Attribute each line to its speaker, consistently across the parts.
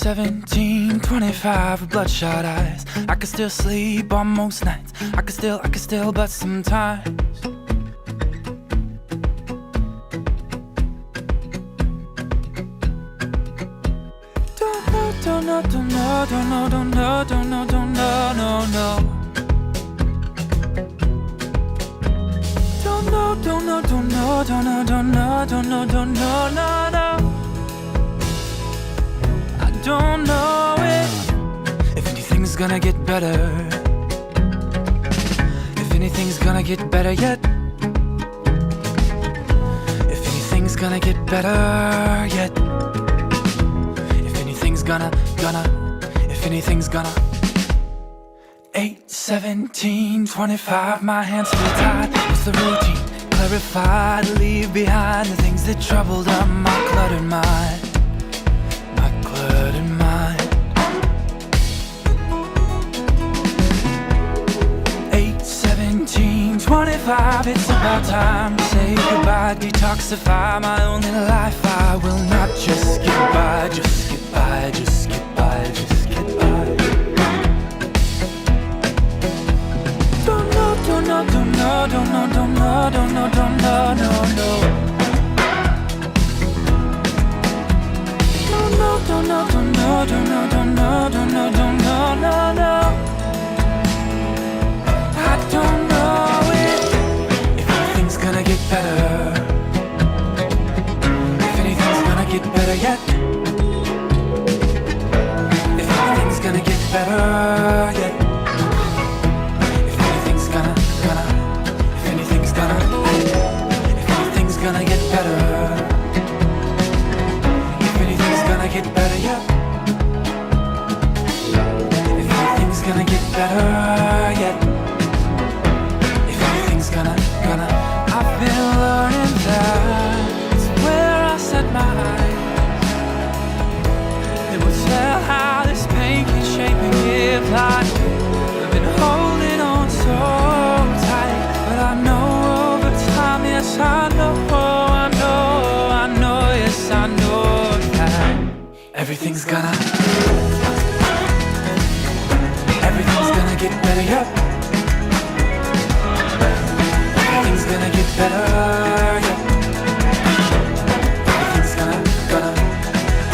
Speaker 1: 17:25 with bloodshot eyes. I could still sleep on most nights. I could still, but sometimes don't know, I don't know if anything's gonna get better, if anything's gonna get better yet, if anything's gonna get better yet, if anything's gonna, if anything's gonna. 8:17:25, my hands feel tied. What's the routine? Clarified, leave behind the things that troubled my cluttered mind, my cluttered mind. 8:17:25, it's about time to say goodbye, detoxify my only life. I will not just get by, just get by, just get by, just get by. Don't know, don't know, don't know, don't know, don't know, don't know, don't know, no, no. Don't know, don't know, don't know, don't know, don't know, don't know, don't know, no, no. I don't know if anything's gonna get better, if anything's gonna get better yet, if anything's gonna get better yet, if anything's gonna, if anything's gonna get better, if anything's gonna get better yet, if anything's gonna get better yet, if anything's gonna, I've been learning that it's where I set my eyes. It will tell how this pain can shape and give life. I've been holding on so tight, but I know over time, yes I know, yes I know that everything's gonna get better, yep. Everything's gonna get better, yep. Everything's gonna,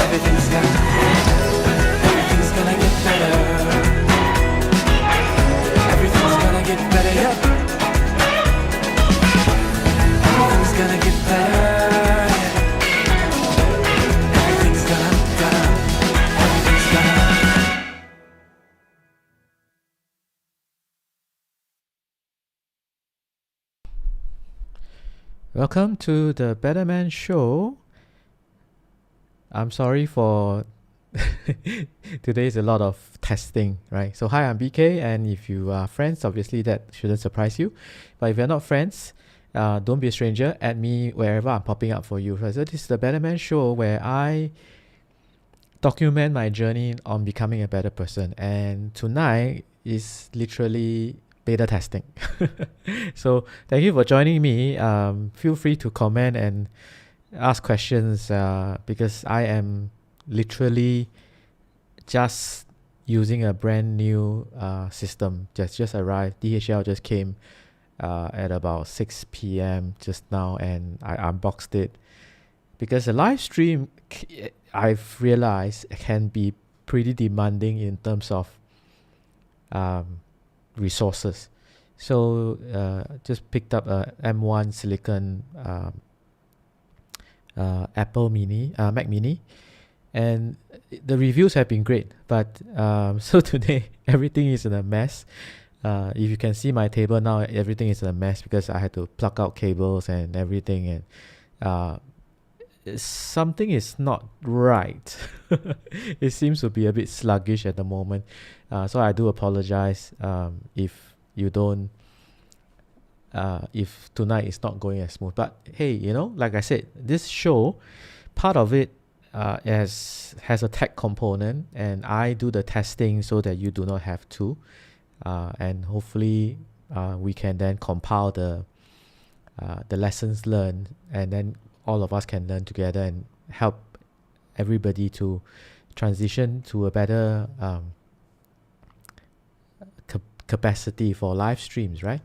Speaker 1: everything's gonna get better. Everything's gonna get better, yep. Everything's gonna get better, yep. Everything's gonna, everything's gonna.
Speaker 2: Welcome to the Better Man Show. I'm sorry for today is a lot of testing, right? So hi, I'm BK, and if you are friends, obviously that shouldn't surprise you. But if you're not friends, don't be a stranger. Add me wherever I'm popping up for you. So this is the Better Man Show, where I document my journey on becoming a better person. And tonight is literally beta testing. So thank you for joining me. Feel free to comment and ask questions, because I am literally just using a brand new system. Just arrived. DHL just came at about 6 p.m. just now, and I unboxed it because the live stream, I've realized, can be pretty demanding in terms of resources. So just picked up a M1 Silicon Apple Mini, Mac Mini, and the reviews have been great. But so today everything is in a mess. If you can see my table now, everything is in a mess because I had to plug out cables and everything, and something is not right. It seems to be a bit sluggish at the moment. So I do apologize if you don't, if tonight is not going as smooth. But hey, like I said, this show, part of it has a tech component, and I do the testing so that you do not have to. And hopefully we can then compile the lessons learned, and then all of us can learn together and help everybody to transition to a better capacity for live streams, right?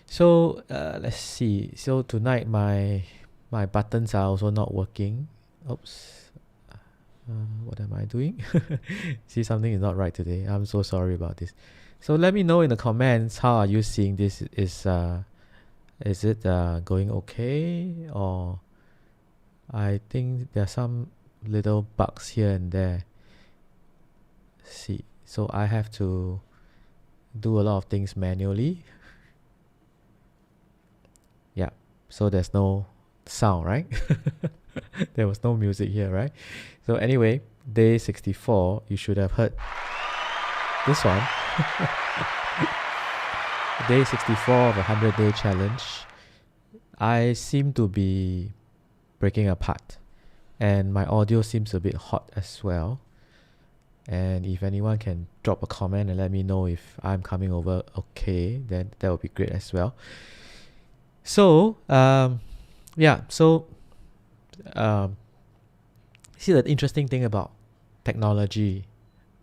Speaker 2: So let's see. So tonight my buttons are also not working. Oops. What am I doing? See, something is not right today. I'm so sorry about this. So let me know in the comments, how are you seeing this? Is it going okay, or I think there are some little bugs here and there. See, so I have to do a lot of things manually. Yeah, so there's no sound, right? There was no music here, right? So anyway, day 64, you should have heard this one. Day 64 of a 100-day challenge. I seem to be breaking apart, and my audio seems a bit hot as well. And if anyone can drop a comment and let me know if I'm coming over okay, then that would be great as well. So see, the interesting thing about technology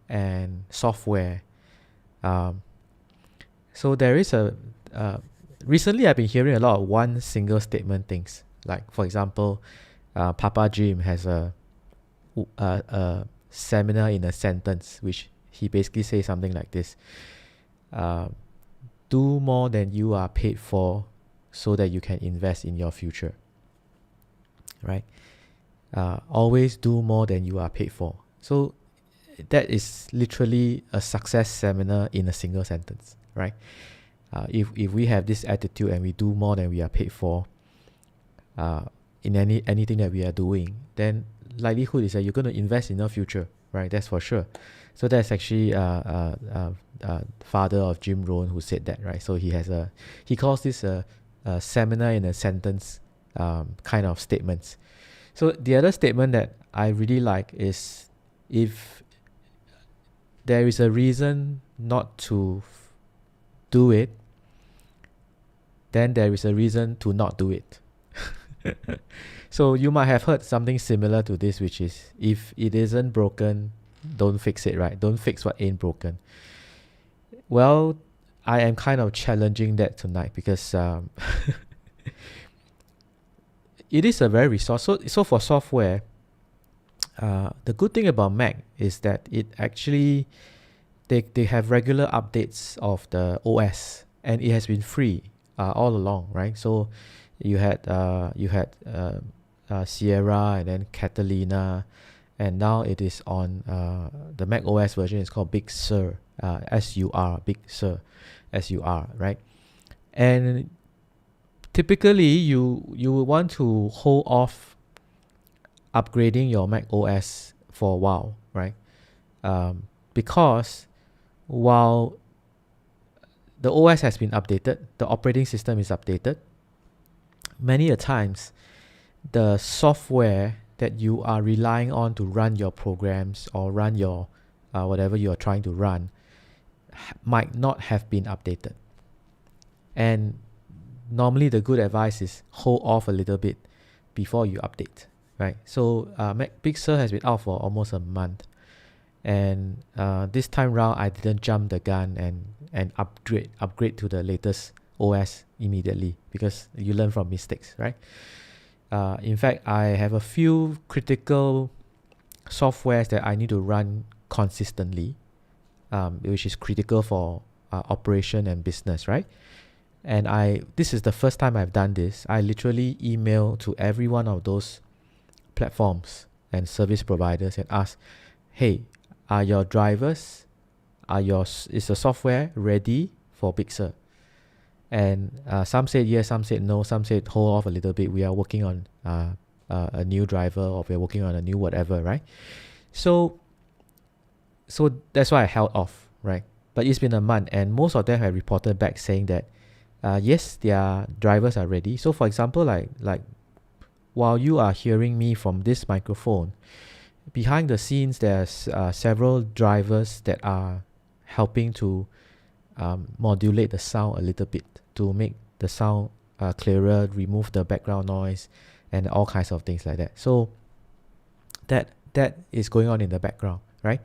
Speaker 2: and software, so there is recently I've been hearing a lot of one single statement things, like for example, Papa Jim has a seminar in a sentence, which he basically says something like this: do more than you are paid for so that you can invest in your future, right? Always do more than you are paid for. So that is literally a success seminar in a single sentence, right? If we have this attitude and we do more than we are paid for in anything that we are doing, then likelihood is that you're going to invest in your future, right? That's for sure. So that's actually father of Jim Rohn who said that, right? So he calls this a seminar in a sentence kind of statements. So the other statement that I really like is, if there is a reason not to do it, then there is a reason to not do it. So you might have heard something similar to this, which is, if it isn't broken, don't fix it, right? Don't fix what ain't broken. Well, I am kind of challenging that tonight, because it is a very resource. So for software, the good thing about Mac is that it actually, they have regular updates of the OS, and it has been free all along, right? So you had Sierra, and then Catalina, and now it is on the Mac OS version. It's called Big Sur, S-U-R, Big Sur, S-U-R, right? And typically you will want to hold off upgrading your Mac OS for a while, right? Because while the OS has been updated, the operating system is updated, many a times the software that you are relying on to run your programs or run your whatever you are trying to run might not have been updated. And normally the good advice is hold off a little bit before you update, right? So Mac Big Sur has been out for almost a month, and this time round I didn't jump the gun and upgrade to the latest OS immediately, because you learn from mistakes, right? In fact, I have a few critical softwares that I need to run consistently, which is critical for operation and business, right? And this is the first time I've done this. I literally email to every one of those platforms and service providers and ask, hey, are your drivers, is the software ready for Big Sur? And some said yes, some said no, some said hold off a little bit. We are working on a new driver, or we're working on a new whatever, right? So that's why I held off, right? But it's been a month, and most of them have reported back saying that yes, their drivers are ready. So for example, like while you are hearing me from this microphone, behind the scenes there's several drivers that are helping to modulate the sound a little bit to make the sound clearer, remove the background noise, and all kinds of things like that. So that is going on in the background, right?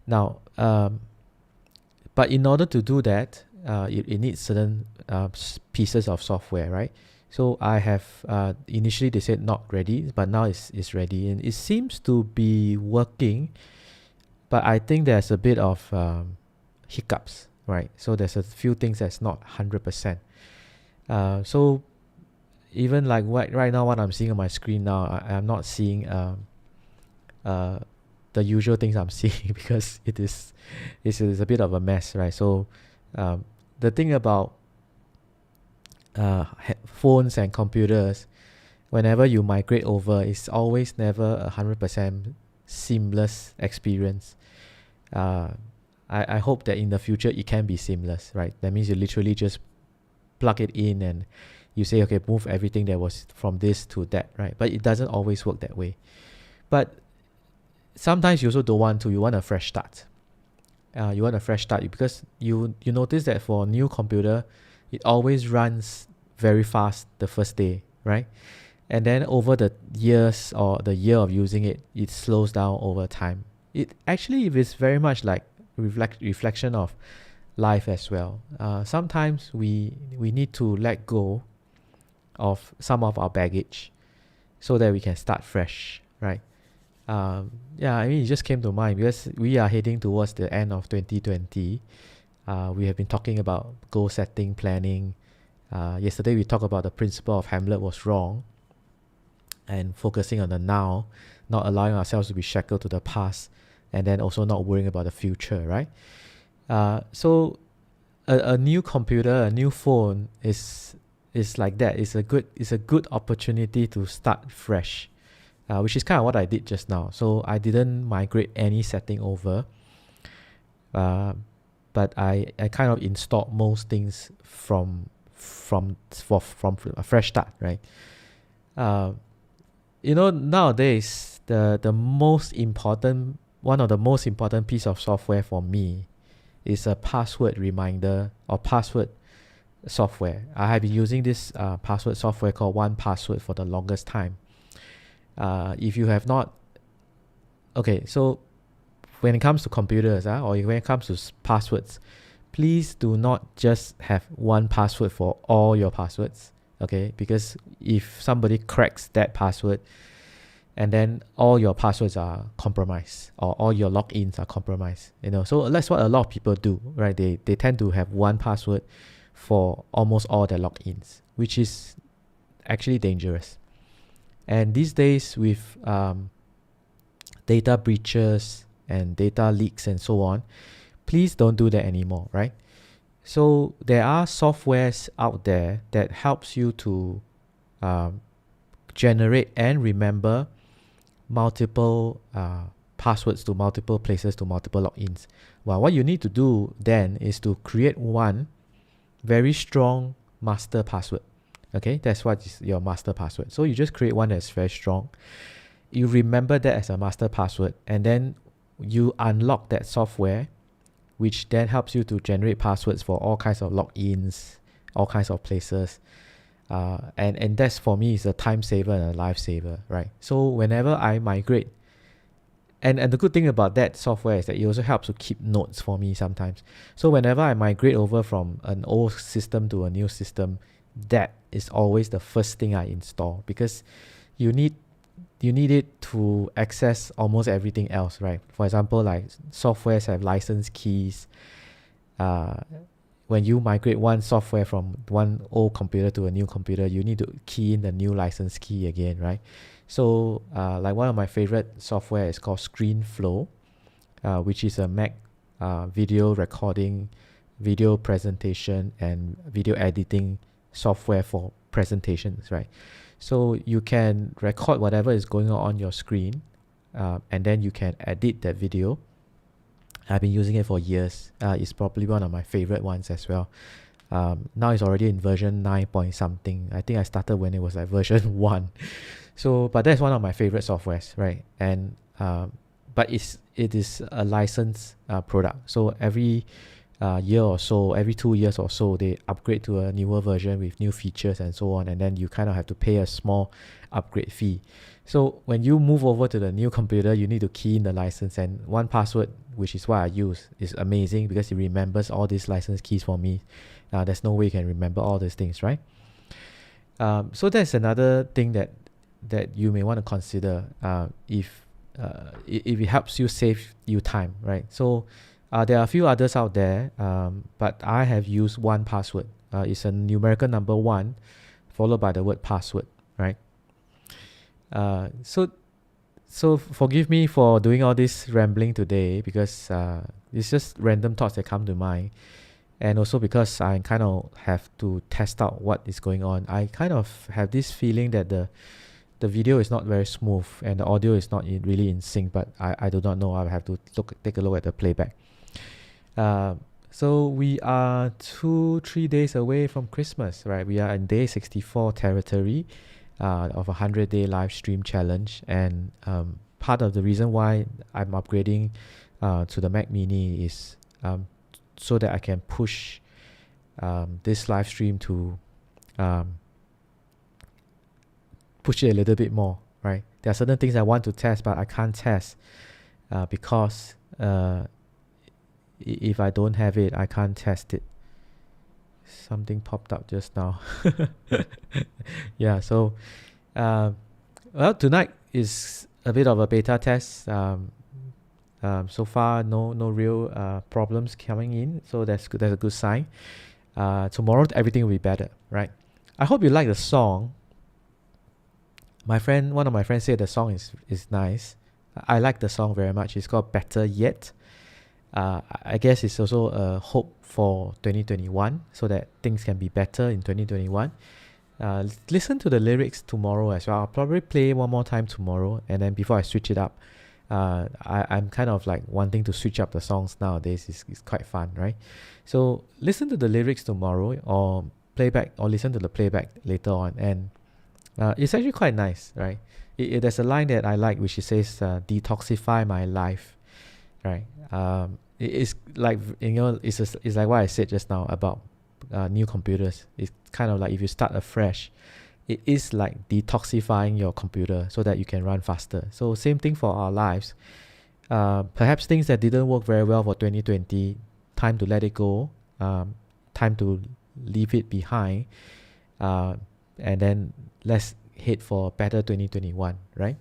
Speaker 2: Now, but in order to do that, it needs certain pieces of software, right? So I have initially they said not ready, but now it's ready, and it seems to be working. But I think there's a bit of hiccups, right? So there's a few things that's not 100%. So even like right now, what I'm seeing on my screen now, I'm not seeing the usual things I'm seeing because it is a bit of a mess, right? So the thing about phones and computers, whenever you migrate over, it's always never 100% seamless experience. I hope that in the future it can be seamless, right? That means you literally just plug it in and you say, okay, move everything that was from this to that, right? But it doesn't always work that way. But sometimes you also don't want to. You want a fresh start. You want a fresh start because you notice that for a new computer, it always runs very fast the first day, right? And then over the years or the year of using it, it slows down over time. It actually is very much like reflection of life as well. Sometimes we need to let go of some of our baggage so that we can start fresh, right? I mean, it just came to mind because we are heading towards the end of 2020. We have been talking about goal setting, planning. Yesterday we talked about the principle of Hamlet was wrong and focusing on the now, not allowing ourselves to be shackled to the past, and then also not worrying about the future, right? So a new computer, a new phone is like that. It's a good opportunity to start fresh, which is kind of what I did just now. So I didn't migrate any setting over, but I kind of installed most things from a fresh start, right? Nowadays the most important one of the most important piece of software for me is a password reminder or password software. I have been using this password software called 1Password for the longest time. If you have not, okay, so when it comes to computers or when it comes to passwords, please do not just have one password for all your passwords, okay? Because if somebody cracks that password and then all your passwords are compromised or all your logins are compromised, so that's what a lot of people do, right? They tend to have one password for almost all their logins, which is actually dangerous. And these days with data breaches and data leaks and so on, please don't do that anymore, right? So there are softwares out there that helps you to generate and remember multiple passwords to multiple places to multiple logins. Well, what you need to do then is to create one very strong master password. Okay, that's what is your master password. So you just create one that's very strong. You remember that as a master password, and then you unlock that software, which then helps you to generate passwords for all kinds of logins, all kinds of places. And that's, for me, is a time saver and a lifesaver, right? So whenever I migrate, and the good thing about that software is that it also helps to keep notes for me sometimes. So whenever I migrate over from an old system to a new system, that is always the first thing I install, because you need it to access almost everything else, right? For example, like softwares have license keys. When you migrate one software from one old computer to a new computer, you need to key in the new license key again, right? So like one of my favorite software is called ScreenFlow, which is a Mac video recording, video presentation, and video editing software for presentations, right? So you can record whatever is going on your screen, and then you can edit that video. I've been using it for years. It's probably one of my favorite ones as well. Now it's already in version 9 point something. I think I started when it was like version 1. So, but that's one of my favorite softwares, right? And but it is a licensed product. So every year or so, every 2 years or so, they upgrade to a newer version with new features and so on, and then you kind of have to pay a small upgrade fee. So when you move over to the new computer, you need to key in the license, and 1Password, which is what I use, is amazing because it remembers all these license keys for me. There's no way you can remember all these things, right? So that's another thing that you may want to consider if it helps you save you time, right? So there are a few others out there, but I have used 1Password. It's a numerical number 1 followed by the word password, right? So forgive me for doing all this rambling today because it's just random thoughts that come to mind, and also because I kind of have to test out what is going on. I kind of have this feeling that the video is not very smooth and the audio is not really in sync, but I do not know. I'll have to take a look at the playback. So we are 2-3 days away from Christmas, right? We are in day 64 territory of a 100-day live stream challenge, and part of the reason why I'm upgrading to the Mac Mini is so that I can push this live stream to push it a little bit more, right? There are certain things I want to test, but I can't test because if I don't have it, I can't test it. Something popped up just now. Yeah, so well, tonight is a bit of a beta test. So far no real problems coming in, so that's good. That's a good sign. Tomorrow everything will be better, right? I hope you like the song. One of my friends said the song is nice. I like the song very much. It's called Better Yet. I guess it's also a hope for 2021 so that things can be better in 2021. Listen to the lyrics tomorrow as well. I'll probably play one more time tomorrow, and then before I switch it up, I'm kind of like wanting to switch up the songs nowadays. It's quite fun, right? So listen to the lyrics tomorrow, or listen to the playback later on, and it's actually quite nice, right? There's a line that I like which it says, "Detoxify my life," right? It's like, it's like what I said just now about new computers. It's kind of like if you start afresh, it is like detoxifying your computer so that you can run faster. So same thing for our lives. Perhaps things that didn't work very well for 2020, time to let it go, time to leave it behind, and then let's head for better 2021, right?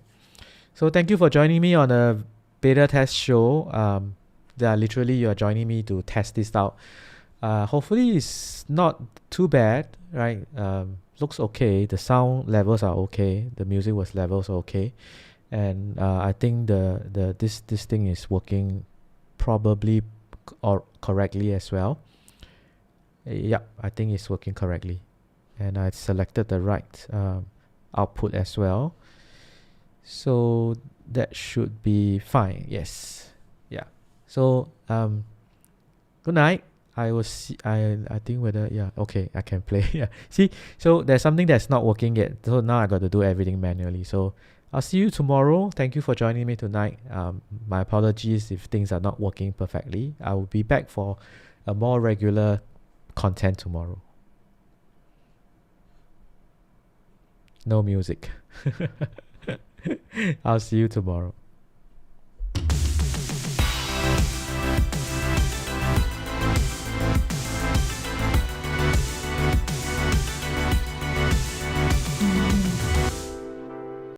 Speaker 2: So thank you for joining me on a beta test show. Literally you are joining me to test this out. Hopefully it's not too bad, right? Looks okay. The sound levels are okay. The music levels are okay, and I think this thing is working probably or correctly as well. Yeah, I think it's working correctly, and I selected the right output as well, so that should be fine. Yes, yeah. So good night. I will see. I think whether, yeah, okay, I can play. Yeah, see, so there's something that's not working yet, so now I got to do everything manually. So I'll see you tomorrow. Thank you for joining me tonight. My apologies if things are not working perfectly. I will be back for a more regular content tomorrow. No music. I'll see you tomorrow.